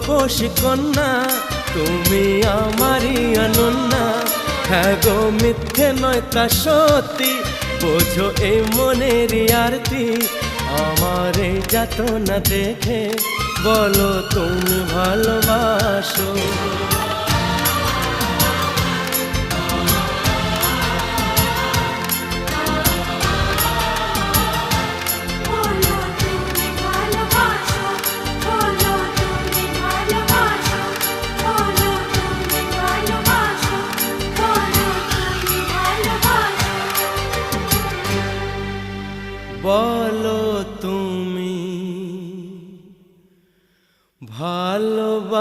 রূপসী কন্যা, তুমি আমারই অনন্যা। হ্যাঁ গো মিথ্যে নয় তা সত্যি, বোঝো এই মনেরই আরতি। আমার এই যাতনা দেখে বলো তুমি ভালোবাসো। বলো তুমি ভালোবাসো।